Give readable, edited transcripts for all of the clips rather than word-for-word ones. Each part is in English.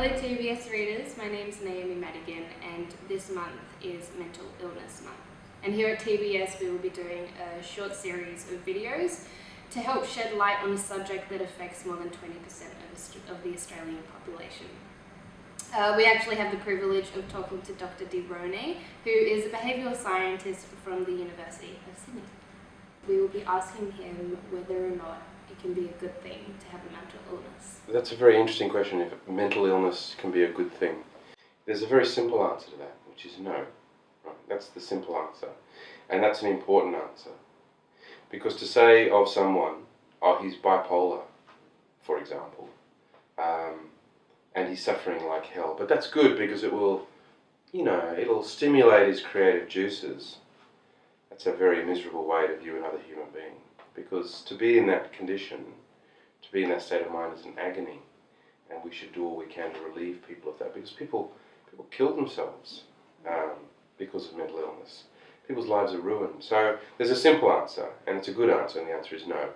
Hello TBS readers, my name's Naomi Madigan and this month is Mental Illness Month. And here at TBS we will be doing a short series of videos to help shed light on a subject that affects more than 20% of the Australian population. We actually have the privilege of talking to Dr. de Rosnay, who is a behavioural scientist from the University of Sydney. We will be asking him whether or not it can be a good thing to have a mental illness. That's a very interesting question, if mental illness can be a good thing. There's a very simple answer to that, which is no. Right? That's the simple answer. And that's an important answer. Because to say of someone, oh, he's bipolar, for example, and he's suffering like hell, but that's good because it will, it'll stimulate his creative juices. That's a very miserable way to view another human being. Because to be in that condition, to be in that state of mind is an agony, and we should do all we can to relieve people of that, because people kill themselves because of mental illness. People's lives are ruined. So there's a simple answer, and it's a good answer, and the answer is no.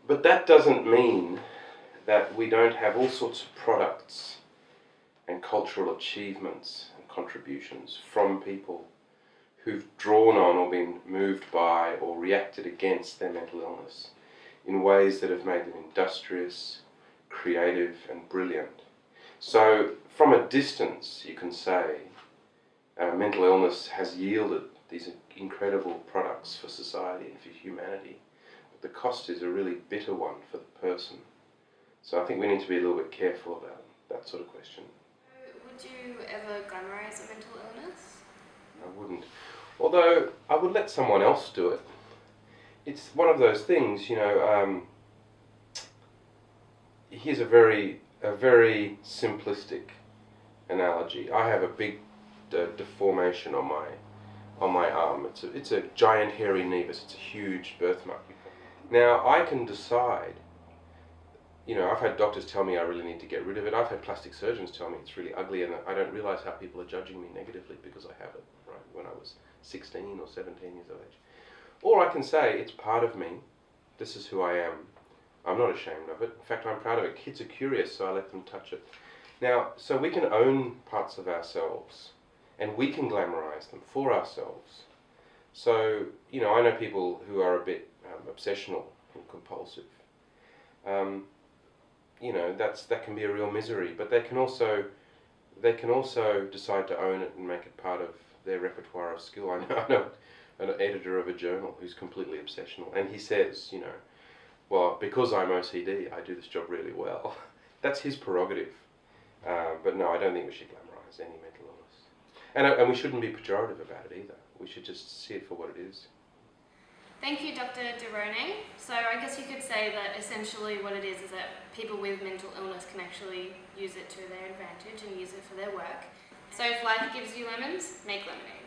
But that doesn't mean that we don't have all sorts of products and cultural achievements and contributions from people who've drawn on or been moved by or reacted against their mental illness in ways that have made them industrious, creative and brilliant. So from a distance you can say mental illness has yielded these incredible products for society and for humanity, but the cost is a really bitter one for the person. So I think we need to be a little bit careful about that sort of question. Would you ever glamorize a mental illness? I wouldn't. Although I would let someone else do it. It's one of those things, here's a very simplistic analogy. I have a big deformation on my arm. It's a giant hairy nevus. It's a huge birthmark. Now I can decide. I've had doctors tell me I really need to get rid of it. I've had plastic surgeons tell me it's really ugly, and I don't realise how people are judging me negatively because I have it, right, when I was 16 or 17 years of age. Or I can say, it's part of me, this is who I am, I'm not ashamed of it, in fact I'm proud of it. Kids are curious, so I let them touch it. Now, so we can own parts of ourselves, and we can glamorize them for ourselves. So, I know people who are a bit obsessional and compulsive. That can be a real misery, but they can also decide to own it and make it part of their repertoire of skill. I know an editor of a journal who's completely obsessional, and he says, well, because I'm OCD, I do this job really well. That's his prerogative. But no, I don't think we should glamorize any mental illness. And we shouldn't be pejorative about it either. We should just see it for what it is. Thank you, Dr. de Rosnay. So I guess you could say that essentially what it is that people with mental illness can actually use it to their advantage and use it for their work. So if life gives you lemons, make lemonade.